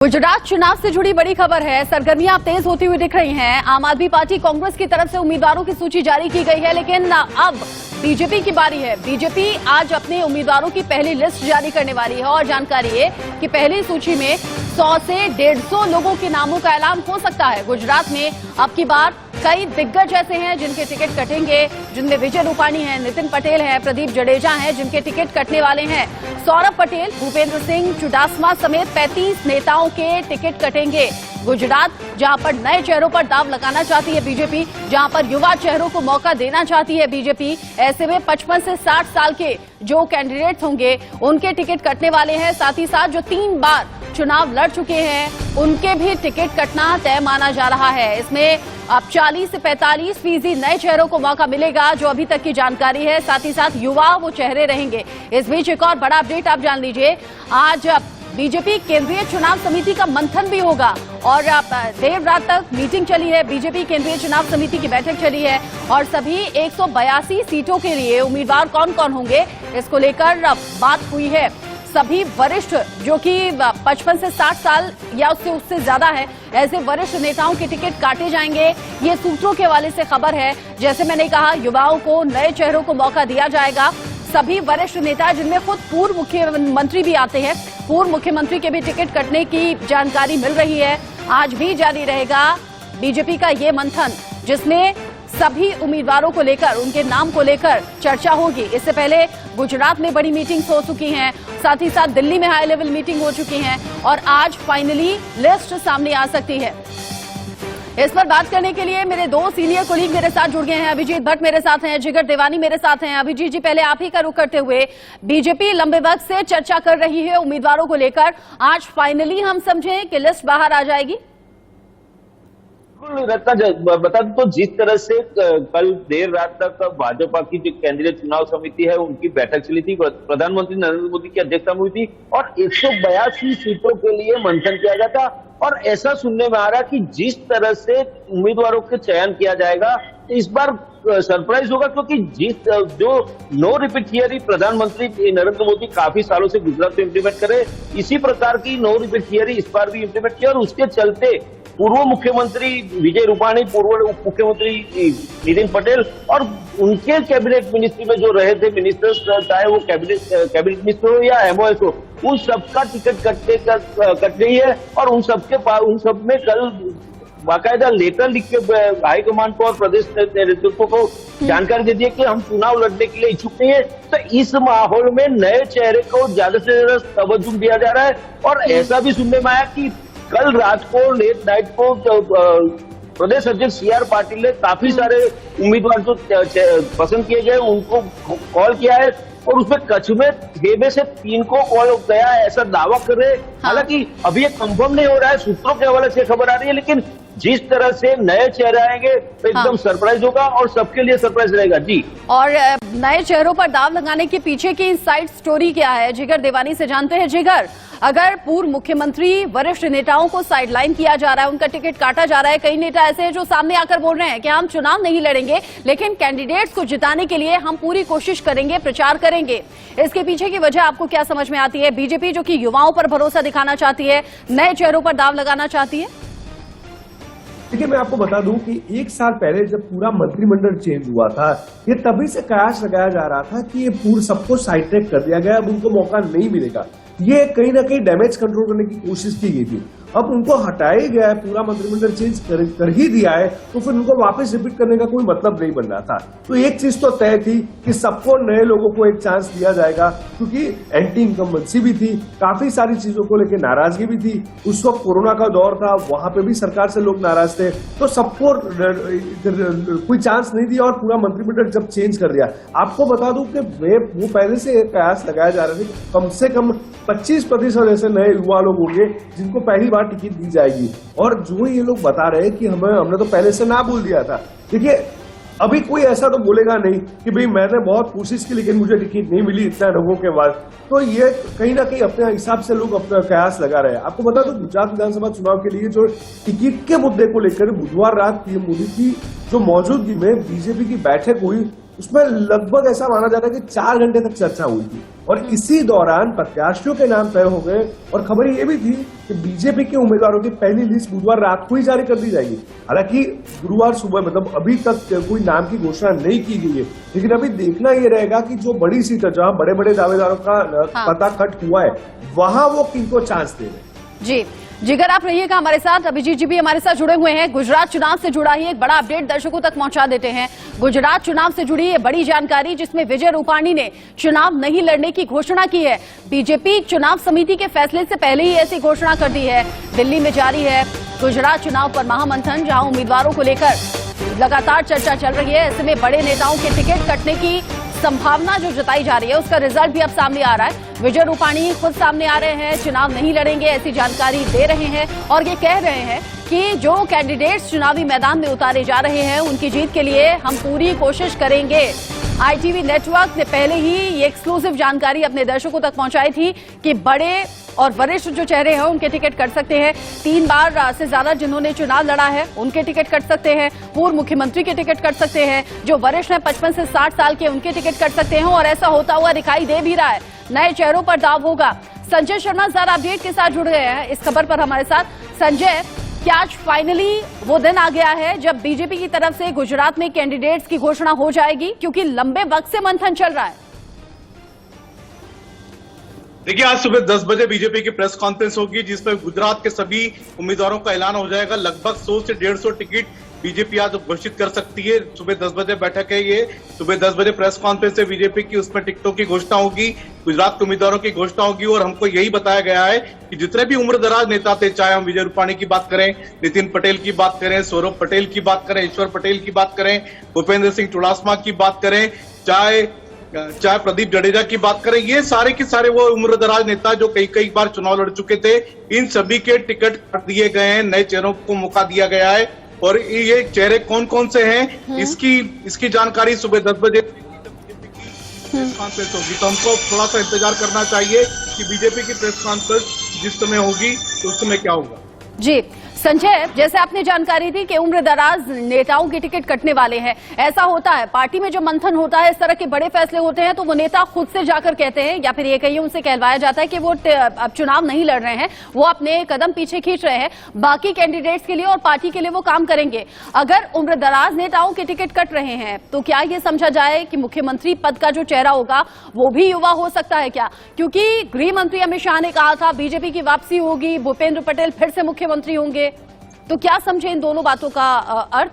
गुजरात चुनाव से जुड़ी बड़ी खबर है। सरगर्मियां तेज होती हुई दिख रही हैं। आम आदमी पार्टी कांग्रेस की तरफ से उम्मीदवारों की सूची जारी की गई है, लेकिन अब बीजेपी की बारी है। बीजेपी आज अपने उम्मीदवारों की पहली लिस्ट जारी करने वाली है और जानकारी है कि पहली सूची में 100 से 150 लोगों के नामों का ऐलान हो सकता है। गुजरात में अब की बार कई दिग्गज ऐसे हैं जिनके टिकट कटेंगे, जिनमें विजय रूपाणी हैं, नितिन पटेल हैं, प्रदीप जडेजा हैं जिनके टिकट कटने वाले हैं। सौरभ पटेल, भूपेंद्र सिंह चुडासमा समेत 35 नेताओं के टिकट कटेंगे। गुजरात जहां पर नए चेहरों पर दाव लगाना चाहती है बीजेपी, जहां पर युवा चेहरों को मौका देना चाहती है बीजेपी, ऐसे में 55 से 60 साल के जो कैंडिडेट्स होंगे उनके टिकट कटने वाले हैं। साथ ही साथ जो 3 बार चुनाव लड़ चुके हैं उनके भी टिकट कटना तय माना जा रहा है। इसमें अब 40 से 45% नए चेहरों को मौका मिलेगा, जो अभी तक की जानकारी है। साथ ही साथ युवा वो चेहरे रहेंगे। इस बीच एक और बड़ा अपडेट आप जान लीजिए। आज बीजेपी केंद्रीय चुनाव समिति का मंथन भी होगा और देर रात तक मीटिंग चली है। बीजेपी केंद्रीय चुनाव समिति की बैठक चली है और सभी 182 सीटों के लिए उम्मीदवार कौन कौन होंगे इसको लेकर बात हुई है। सभी वरिष्ठ जो कि 55 से 60 साल या उससे ज्यादा है, ऐसे वरिष्ठ नेताओं के टिकट काटे जाएंगे। ये सूत्रों के हवाले से खबर है। जैसे मैंने कहा, युवाओं को, नए चेहरों को मौका दिया जाएगा। सभी वरिष्ठ नेता जिनमें खुद पूर्व मुख्यमंत्री भी आते हैं, पूर्व मुख्यमंत्री के भी टिकट कटने की जानकारी मिल रही है। आज भी जारी रहेगा बीजेपी का ये मंथन, जिसमें सभी उम्मीदवारों को लेकर, उनके नाम को लेकर चर्चा होगी। इससे पहले गुजरात में बड़ी मीटिंग्स हो चुकी हैं, साथ ही साथ दिल्ली में हाई लेवल मीटिंग हो चुकी हैं और आज फाइनली लिस्ट सामने आ सकती है। इस पर बात करने के लिए मेरे 2 सीनियर कोलीग मेरे साथ जुड़ गए हैं। अभिजीत भट्ट मेरे साथ हैं, जिगर देवानी मेरे साथ हैं। अभिजीत जी, पहले आप ही का रुख करते हुए, बीजेपी लंबे वक्त से चर्चा कर रही है उम्मीदवारों को लेकर, आज फाइनली हम समझें कि लिस्ट बाहर आ जाएगी? रत्ना, बता दूं तो जिस तरह से कल देर रात तक भाजपा की जो केंद्रीय चुनाव समिति है उनकी बैठक चली थी, प्रधानमंत्री नरेंद्र मोदी की अध्यक्षता में हुई थी और 182 सीटों के लिए मंथन किया गया था। और ऐसा सुनने में आ रहा कि जिस तरह से उम्मीदवारों के चयन किया जाएगा, इस बार सरप्राइज होगा, क्योंकि जो नो रिपीट थियरी प्रधानमंत्री नरेंद्र मोदी काफी सालों से गुजरात में इम्प्लीमेंट करे, इसी प्रकार की नो रिपीट थियरी इस बार भी इम्प्लीमेंट किया और उसके चलते पूर्व मुख्यमंत्री विजय रूपाणी, पूर्व उप मुख्यमंत्री नितिन पटेल और उनके कैबिनेट मिनिस्ट्री में जो रहे थे मिनिस्टर्स, चाहे वो कैबिनेट मिनिस्टर हो या एमओएस हो, उन सबका टिकट कट गई है। और उन सब में कल बाकायदा लेटर लिख के हाईकमान को और प्रदेश नेतृत्व को जानकारी दे दी है कि हम चुनाव लड़ने के लिए इच्छुक नहीं है। तो इस माहौल में नए चेहरे को ज्यादा से ज्यादा तवज्जो दिया जा रहा है। और ऐसा भी सुनने में आया कि कल रात को लेट नाइट को प्रदेश अध्यक्ष CR पाटिल ने काफी सारे उम्मीदवार जो पसंद किए गए उनको कॉल किया है और उसमें कच्छ में 6 में से 3 को कॉल गया है, ऐसा दावा कर रहे हैं। हालांकि अभी ये कंफर्म नहीं हो रहा है, सूत्रों के हवाले से खबर आ रही है, लेकिन जिस तरह से नए चेहरे आएंगे तो एकदम सरप्राइज होगा और सबके लिए सरप्राइज रहेगा। जी, और नए चेहरों पर दाव लगाने के पीछे की इनसाइड स्टोरी क्या है, जिगर देवानी से जानते हैं। जिगर, अगर पूर्व मुख्यमंत्री, वरिष्ठ नेताओं को साइडलाइन किया जा रहा है, उनका टिकट काटा जा रहा है, कई नेता ऐसे हैं जो सामने आकर बोल रहे हैं कि हम चुनाव नहीं लड़ेंगे, लेकिन कैंडिडेट्स को जिताने के लिए हम पूरी कोशिश करेंगे, प्रचार करेंगे, इसके पीछे की वजह आपको क्या समझ में आती है? बीजेपी जो कि युवाओं पर भरोसा दिखाना चाहती है, नए चेहरों पर दाव लगाना चाहती है। देखिए, मैं आपको बता दूं कि 1 साल पहले जब पूरा मंत्रिमंडल चेंज हुआ था, ये तभी से कयास लगाया जा रहा था कि ये पूरा सबको साइड ट्रैक कर दिया गया, अब उनको मौका नहीं मिलेगा। ये कहीं ना कहीं डैमेज कंट्रोल करने की कोशिश की गई थी। अब उनको हटाया गया है, पूरा मंत्रिमंडल चेंज कर ही दिया है, तो फिर उनको वापस रिपीट करने का कोई मतलब नहीं बन रहा था। तो एक चीज तो तय थी कि सबको, नए लोगों को एक चांस दिया जाएगा, क्योंकि एंटी इनकम्बेंसी भी थी, काफी सारी चीजों को लेकर नाराजगी भी थी। उस वक्त कोरोना का दौर था, वहां पे भी सरकार से लोग नाराज थे, तो सबको कोई चांस नहीं दिया और पूरा मंत्रिमंडल जब चेंज कर दिया। आपको बता दूं कि वो पहले से कयास लगाया जा रहा था, कम से कम 25% ऐसे नए युवा लोग होंगे जिनको पहली बार टिकट दी जाएगी। और जो ये लोग बता रहे हैं कि हमने तो पहले से ना बोल दिया था। देखिए, अभी कोई ऐसा तो बोलेगा नहीं कि भाई मैंने बहुत कोशिश की लेकिन मुझे टिकट नहीं मिली इतना लोगों के बाद। तो ये कहीं ना कहीं अपने हिसाब से लोग अपना कयास लगा रहे हैं। आपको बता दो, गुजरात विधानसभा चुनाव के लिए जो टिकट के मुद्दे को लेकर बुधवार रात पीएम मोदी की जो मौजूदगी में बीजेपी की बैठक हुई, उसमें लगभग ऐसा माना जाता है कि 4 घंटे तक चर्चा हुई थी और इसी दौरान प्रत्याशियों के नाम तय हो गए और खबर ये भी थी कि बीजेपी के उम्मीदवारों की पहली लिस्ट बुधवार रात को ही जारी कर दी जाएगी। हालांकि गुरुवार सुबह मतलब अभी तक कोई नाम की घोषणा नहीं की गई है, लेकिन अभी देखना ये रहेगा कि जो बड़ी सीट है जहां बड़े बड़े दावेदारों का पता कट हुआ है वहां वो किनको चांस दे रहे हैं। जी जिगर, आप रहिएगा हमारे साथ। अभिजीत जी भी हमारे साथ जुड़े हुए हैं। गुजरात चुनाव से जुड़ा ही एक बड़ा अपडेट दर्शकों तक पहुंचा देते हैं। गुजरात चुनाव से जुड़ी ये बड़ी जानकारी जिसमें विजय रूपाणी ने चुनाव नहीं लड़ने की घोषणा की है। बीजेपी चुनाव समिति के फैसले से पहले ही ऐसी घोषणा कर दी है। दिल्ली में जारी है गुजरात चुनाव पर महामंथन, जहां उम्मीदवारों को लेकर लगातार चर्चा चल रही है। ऐसे में बड़े नेताओं के टिकट कटने की संभावना जो जताई जा रही है उसका रिजल्ट भी अब सामने आ रहा है। विजय रूपाणी खुद सामने आ रहे हैं, चुनाव नहीं लड़ेंगे ऐसी जानकारी दे रहे हैं और ये कह रहे हैं कि जो कैंडिडेट्स चुनावी मैदान में उतारे जा रहे हैं उनकी जीत के लिए हम पूरी कोशिश करेंगे। ITV नेटवर्क ने पहले ही ये एक्सक्लूसिव जानकारी अपने दर्शकों तक पहुंचाई थी कि बड़े और वरिष्ठ जो चेहरे हैं उनके टिकट कट सकते हैं। 3 बार से ज्यादा जिन्होंने चुनाव लड़ा है उनके टिकट कट सकते हैं। पूर्व मुख्यमंत्री के टिकट कट सकते हैं। जो वरिष्ठ हैं 55 से 60 साल के उनके टिकट कट सकते हैं और ऐसा होता हुआ दिखाई दे भी रहा है। नए चेहरों पर दाव होगा। संजय शर्मा ज्यादा अपडेट के साथ जुड़ गए हैं इस खबर पर हमारे साथ। संजय, क्या आज फाइनली वो दिन आ गया है जब बीजेपी की तरफ से गुजरात में कैंडिडेट्स की घोषणा हो जाएगी, क्योंकि लंबे वक्त से मंथन चल रहा है? देखिए, आज सुबह 10 बजे बीजेपी की प्रेस कॉन्फ्रेंस होगी जिसमें गुजरात के सभी उम्मीदवारों का ऐलान हो जाएगा। लगभग 100 से 150 टिकट बीजेपी आज घोषित कर सकती है। सुबह 10 बजे बैठक है ये, सुबह 10 बजे प्रेस कॉन्फ्रेंस है बीजेपी की, उसमें टिकटों की घोषणा होगी, गुजरात के उम्मीदवारों की घोषणा होगी। और हमको यही बताया गया है कि जितने भी उम्रदराज नेता थे, चाहे हम विजय रूपाणी की बात करें, नितिन पटेल की बात करें, सौरभ पटेल की बात करें, ईश्वर पटेल की बात करें, भूपेंद्र सिंह चुड़ासमा की बात करें, चाहे प्रदीप जडेजा की बात करें, ये सारे के सारे वो उम्रदराज नेता जो कई बार चुनाव लड़ चुके थे, इन सभी के टिकट काट दिए गए हैं। नए चेहरों को मौका दिया गया है और ये चेहरे कौन कौन से हैं इसकी जानकारी सुबह 10 बजे प्रेस कॉन्फ्रेंस होगी। तो हमको थोड़ा सा इंतजार करना चाहिए कि बीजेपी की प्रेस कॉन्फ्रेंस जिस समय होगी तो उस समय क्या होगा। जी संजय, जैसे आपने जानकारी दी कि उम्रदराज नेताओं के टिकट कटने वाले हैं, ऐसा होता है पार्टी में जो मंथन होता है, इस तरह के बड़े फैसले होते हैं तो वो नेता खुद से जाकर कहते हैं या फिर ये कहिए उनसे कहलवाया जाता है कि वो अब चुनाव नहीं लड़ रहे हैं, वो अपने कदम पीछे खींच रहे हैं, बाकी कैंडिडेट्स के लिए और पार्टी के लिए वो काम करेंगे। अगर उम्रदराज नेताओं के टिकट कट रहे हैं तो क्या ये समझा जाए कि मुख्यमंत्री पद का जो चेहरा होगा वो भी युवा हो सकता है क्या? क्योंकि गृह मंत्री अमित शाह ने कहा था बीजेपी की वापसी होगी, भूपेंद्र पटेल फिर से मुख्यमंत्री होंगे, तो क्या समझे इन दोनों बातों का अर्थ?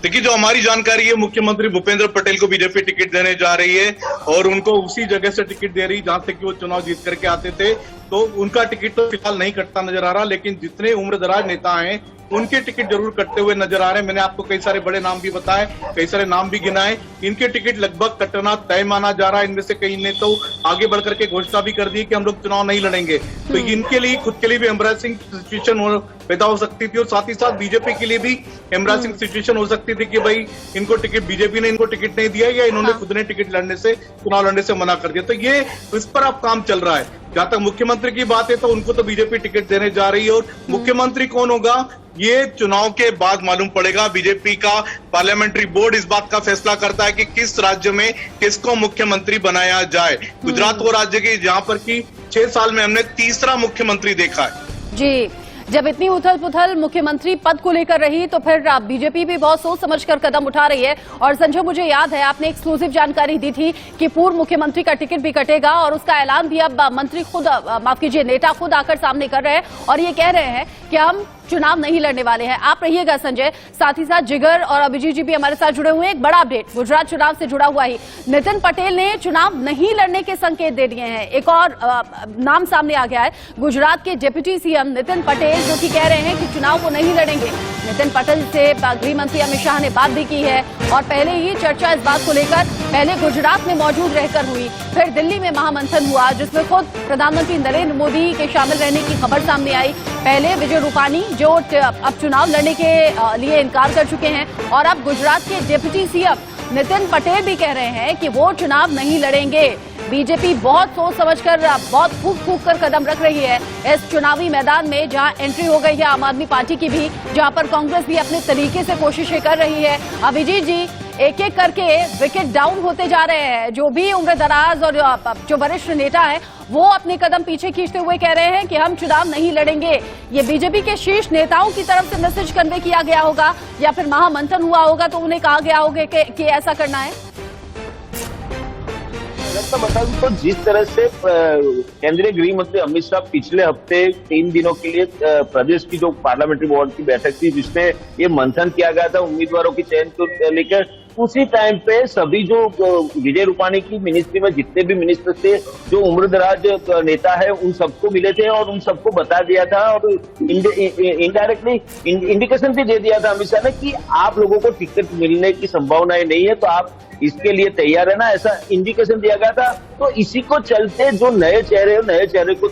देखिए, जो हमारी जानकारी है, मुख्यमंत्री भूपेंद्र पटेल को बीजेपी टिकट देने जा रही है और उनको उसी जगह से टिकट दे रही जहां से कि वो चुनाव जीत करके आते थे। तो उनका टिकट तो फिलहाल नहीं कटता नजर आ रहा, लेकिन जितने उम्रदराज नेता हैं उनके टिकट जरूर कटते हुए नजर आ रहे हैं। मैंने आपको कई सारे बड़े नाम भी बताए, कई सारे नाम भी गिनाए, इनके टिकट लगभग कटना तय माना जा रहा है। इनमें से कई ने तो आगे बढ़कर के घोषणा भी कर दी कि हम लोग चुनाव नहीं लड़ेंगे। तो इनके लिए खुद के लिए भी एम्बैरेसिंग सिचुएशन पैदा हो सकती थी और साथ ही साथ बीजेपी के लिए भी एम्बैरेसिंग सिचुएशन हो सकती थी कि भाई इनको टिकट, बीजेपी ने इनको टिकट नहीं दिया या इन्होंने खुद ने टिकट लड़ने से, चुनाव लड़ने से मना कर दिया। तो ये इस पर अब काम चल रहा है। जहां तक मुख्यमंत्री की बात है तो उनको तो बीजेपी टिकट देने जा रही है और मुख्यमंत्री कौन होगा ये चुनाव के बाद मालूम पड़ेगा। बीजेपी का पार्लियामेंट्री बोर्ड इस बात का फैसला करता है कि किस राज्य में किसको मुख्यमंत्री बनाया जाए। गुजरात वो राज्य की जहां पर कि 6 साल में हमने तीसरा मुख्यमंत्री देखा है। जी, जब इतनी उथल पुथल मुख्यमंत्री पद को लेकर रही तो फिर बीजेपी भी बहुत सोच समझकर कदम उठा रही है। और संजय, मुझे याद है आपने एक्सक्लूसिव जानकारी दी थी कि पूर्व मुख्यमंत्री का टिकट भी कटेगा और उसका ऐलान भी अब मंत्री खुद, माफ कीजिए, नेता खुद आकर सामने कर रहे हैं और ये कह रहे हैं कि हम चुनाव नहीं लड़ने वाले हैं। आप रहिएगा संजय, साथ ही साथ जिगर और अभिजीत जी भी हमारे साथ जुड़े हुए हैं। एक बड़ा अपडेट गुजरात चुनाव से जुड़ा हुआ ही, नितिन पटेल ने चुनाव नहीं लड़ने के संकेत दे दिए हैं। एक और नाम सामने आ गया है, गुजरात के डिप्टी सीएम नितिन पटेल, जो कि कह रहे हैं कि चुनाव को नहीं लड़ेंगे। नितिन पटेल से गृह मंत्री अमित शाह ने बात भी की है और पहले ही चर्चा इस बात को लेकर पहले गुजरात में मौजूद रहकर हुई, फिर दिल्ली में महामंथन हुआ जिसमें खुद प्रधानमंत्री नरेंद्र मोदी के शामिल रहने की खबर सामने आई। पहले विजय रूपाणी जो अब चुनाव लड़ने के लिए इनकार कर चुके हैं और अब गुजरात के डिप्टी सीएम नितिन पटेल भी कह रहे हैं कि वो चुनाव नहीं लड़ेंगे। बीजेपी बहुत सोच समझकर, बहुत फूंक फूंक कर कदम रख रही है इस चुनावी मैदान में, जहां एंट्री हो गई है आम आदमी पार्टी की भी, जहां पर कांग्रेस भी अपने तरीके से कोशिशें कर रही है। अभिजीत जी, एक एक करके विकेट डाउन होते जा रहे हैं। जो भी उम्रदराज और जो वरिष्ठ नेता है वो अपने कदम पीछे खींचते हुए कह रहे हैं कि हम चुनाव नहीं लड़ेंगे। ये बीजेपी के शीर्ष नेताओं की तरफ से मैसेज कन्वे किया गया होगा या फिर महामंथन हुआ होगा तो उन्हें कहा गया होगा कि ऐसा करना है। तो जिस तरह से केंद्रीय गृह मंत्री अमित शाह पिछले हफ्ते 3 दिनों के लिए प्रदेश की जो पार्लियामेंट्री बोर्ड की बैठक थी जिसमें ये मंथन किया गया था उम्मीदवारों की चयन को लेकर, उसी टाइम पे सभी जो विजय रूपाणी की मिनिस्ट्री में जितने भी मिनिस्टर थे, जो उम्रदराज नेता है, उन सबको मिले थे और उन सबको बता दिया था और इनडायरेक्टली इंडिकेशन भी दे दिया था अमित शाह ने कि आप लोगों को टिकट मिलने की संभावनाएं नहीं है, तो आप इसके लिए तैयार है ना, ऐसा इंडिकेशन दिया गया था। तो इसी को चलते जो नए चेहरे को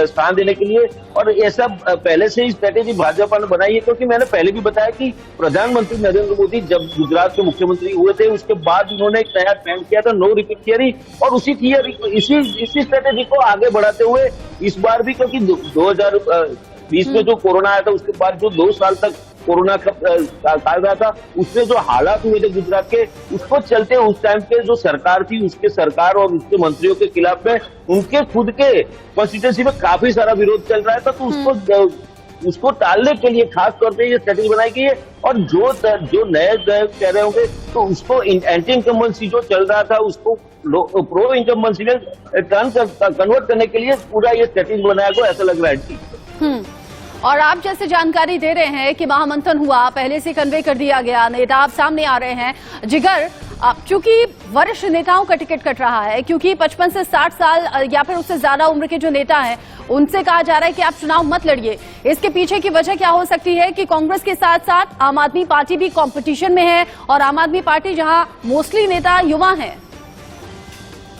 स्थान देने के लिए, और ऐसा पहले से ही स्ट्रेटेजी भाजपा ने बनाई है, क्योंकि मैंने पहले भी बताया कि प्रधानमंत्री नरेंद्र मोदी जब गुजरात के मुख्यमंत्री हुए थे उसके बाद उन्होंने एक नया ट्रेंड किया था, नो रिपीट थियरी, और इसी स्ट्रेटेजी को आगे बढ़ाते हुए इस बार भी, क्योंकि 2020 में जो कोरोना आया था उसके बाद जो 2 साल तक कोरोना का काल रहा था, उसमें जो हालात हुए थे गुजरात के, उसको चलते उस टाइम पे जो सरकार थी उसके सरकार और उसके मंत्रियों के खिलाफ में उनके खुद के कॉन्स्टिट्यूंसी में काफी सारा विरोध चल रहा था, तो उसको टालने के लिए खास तौर पे ये स्ट्रेटेजी बनाई गई है। और जो नए कह रहे होंगे तो उसको एंटी इनकम्बेंसी जो चल रहा था उसको प्रो इनकम्बेंसी में कन्वर्ट करने के लिए पूरा ये स्ट्रेटेजी बनाया गया, ऐसा लग रहा है जी। और आप जैसे जानकारी दे रहे हैं कि महामंथन हुआ, पहले से कन्वे कर दिया गया, नेता आप सामने आ रहे हैं। जिगर, चूंकि वरिष्ठ नेताओं का टिकट कट रहा है, क्योंकि 55 से 60 साल या फिर उससे ज्यादा उम्र के जो नेता हैं उनसे कहा जा रहा है कि आप चुनाव मत लड़िए, इसके पीछे की वजह क्या हो सकती है कि कांग्रेस के साथ साथ आम आदमी पार्टी भी कंपटीशन में है और आम आदमी पार्टी जहां मोस्टली नेता युवा हैं?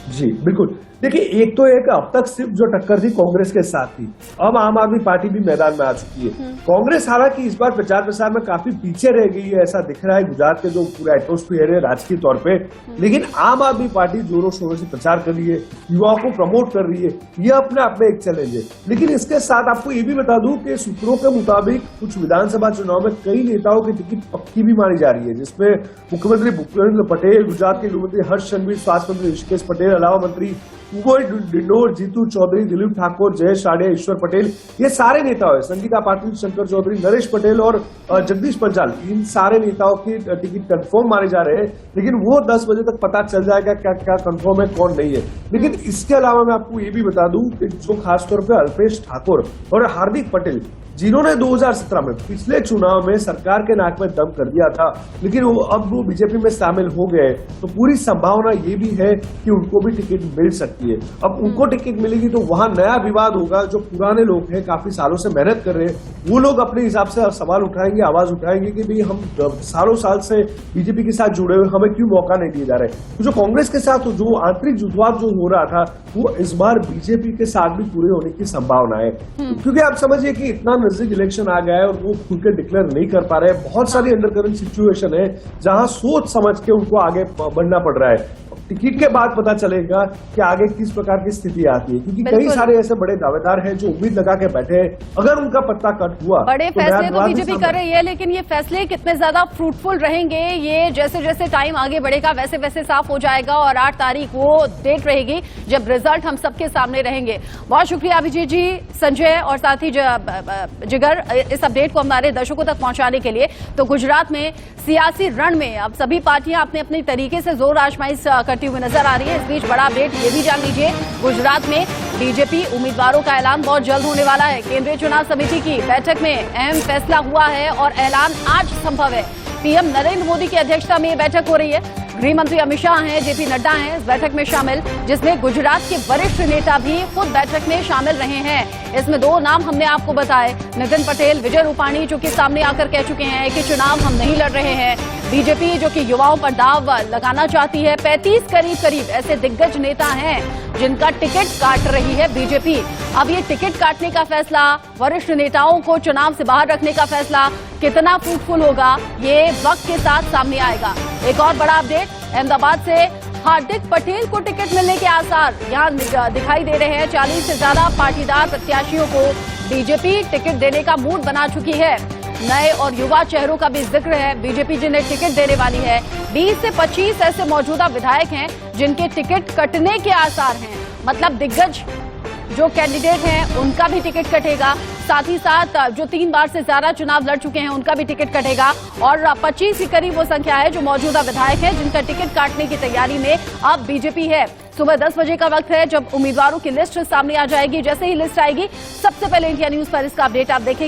जी बिल्कुल, देखिए एक तो एक अब तक सिर्फ जो टक्कर थी कांग्रेस के साथ थी, अब आम आदमी पार्टी भी मैदान में आ चुकी है। कांग्रेस हालांकि इस बार प्रचार प्रसार में काफी पीछे रह गई है, ऐसा दिख रहा है गुजरात के जो पूरा एटमोस्फियर है राजकीय तौर पे, लेकिन आम आदमी पार्टी जोरों शोरों से प्रचार कर रही है, युवाओं को प्रमोट कर रही है, ये अपने आप में एक चैलेंज है। लेकिन इसके साथ आपको ये भी बता दूं कि सूत्रों के मुताबिक कुछ विधानसभा चुनाव में कई नेताओं की टिकट पक्की भी मानी जा रही है, जिसमें मुख्यमंत्री भूपेंद्र पटेल, गुजरात के गृह मंत्री हर्ष संघवी, स्वास्थ्य मंत्री ऋषिकेश पटेल, अलावा मंत्री कुंवर डिंडोर, जीतू चौधरी, दिलीप ठाकुर, जयेश साड़िया, ईश्वर पटेल, ये सारे नेता है, संगीता पाटिल, शंकर चौधरी, नरेश पटेल और जगदीश पंचाल, इन सारे नेताओं की टिकट कंफर्म माने जा रहे हैं। लेकिन वो 10 बजे तक पता चल जाएगा क्या क्या कंफर्म है, कौन नहीं है। लेकिन इसके अलावा मैं आपको ये भी बता दूं कि जो खासतौर पर अल्पेश ठाकुर और हार्दिक पटेल, जिन्होंने 2017 में पिछले चुनाव में सरकार के नाक में दम कर दिया था, लेकिन अब वो बीजेपी में शामिल हो गए, तो पूरी संभावना ये भी है कि उनको भी टिकट मिल सकती है। अब उनको टिकट मिलेगी तो वहां नया विवाद होगा। जो पुराने लोग हैं, काफी सालों से मेहनत कर रहे हैं, वो लोग अपने हिसाब से सवाल उठाएंगे, आवाज उठाएंगे कि भाई हम सालों साल से बीजेपी के साथ जुड़े हुए, हमें क्यों मौका नहीं दिए जा रहे। तो जो कांग्रेस के साथ जो आंतरिक जुझाव जो हो रहा था, वो इस बार बीजेपी के साथ भी पूरे होने की संभावना है, क्योंकि आप समझिए कि इतना नजदीक इलेक्शन आ गया है और वो खुल के डिक्लेयर नहीं कर पा रहे हैं। बहुत सारी अंडरकरेंट सिचुएशन है जहां सोच समझ के उनको आगे बढ़ना पड़ रहा है। टिकट के बाद पता चलेगा कि आगे किस प्रकार की स्थिति आती है, क्योंकि कई सारे ऐसे बड़े दावेदार हैं जो उम्मीद लगा के बैठे हैं, अगर उनका पत्ता कट हुआ, बड़े फैसले तो बीजेपी कर रही है, लेकिन ये फैसले कितने ज्यादा फ्रूटफुल रहेंगे, ये जैसे जैसे टाइम आगे बढ़ेगा वैसे वैसे साफ हो जाएगा। और 8 तारीख वो डेट रहेगी जब रिजल्ट हम सबके सामने रहेंगे। बहुत शुक्रिया अभिजीत जी, संजय और साथ ही जिगर, इस अपडेट को हमारे दर्शकों तक पहुंचाने के लिए। तो गुजरात में सियासी रण में अब सभी पार्टियां अपने अपने तरीके से जोर आजमाइश करती हुई नजर आ रही है। इस बीच बड़ा अपडेट ये भी जान लीजिए, गुजरात में बीजेपी उम्मीदवारों का ऐलान बहुत जल्द होने वाला है। केंद्रीय चुनाव समिति की बैठक में अहम फैसला हुआ है और ऐलान आज संभव है। पीएम नरेंद्र मोदी की अध्यक्षता में ये बैठक हो रही है। गृह मंत्री अमित शाह हैं, जेपी नड्डा हैं इस बैठक में शामिल, जिसमें गुजरात के वरिष्ठ नेता भी खुद बैठक में शामिल रहे हैं। इसमें 2 नाम हमने आपको बताए, नितिन पटेल, विजय रूपाणी, जो कि सामने आकर कह चुके हैं कि चुनाव हम नहीं लड़ रहे हैं। बीजेपी जो कि युवाओं पर दाव लगाना चाहती है। 35 करीब ऐसे दिग्गज नेता हैं जिनका टिकट काट रही है बीजेपी। अब ये टिकट काटने का फैसला, वरिष्ठ नेताओं को चुनाव से बाहर रखने का फैसला कितना फ्रूटफुल होगा, ये वक्त के साथ सामने आएगा। एक और बड़ा अपडेट, अहमदाबाद से हार्दिक पटेल को टिकट मिलने के आसार यहां दिखाई दे रहे हैं। 40 से ज्यादा पाटीदार प्रत्याशियों को बीजेपी टिकट देने का मूड बना चुकी है। नए और युवा चेहरों का भी जिक्र है। बीजेपी जिन्हें टिकट देने वाली है, 20 से 25 ऐसे मौजूदा विधायक हैं जिनके टिकट कटने के आसार हैं। मतलब दिग्गज जो कैंडिडेट हैं उनका भी टिकट कटेगा, साथ ही साथ जो 3 बार से ज्यादा चुनाव लड़ चुके हैं उनका भी टिकट कटेगा, और 25 के करीब वो संख्या है जो मौजूदा विधायक हैं जिनका टिकट काटने की तैयारी में अब बीजेपी है। सुबह 10 बजे का वक्त है जब उम्मीदवारों की लिस्ट सामने आ जाएगी। जैसे ही लिस्ट आएगी सबसे पहले इंडिया न्यूज पर इसका अपडेट आप देखेंगे।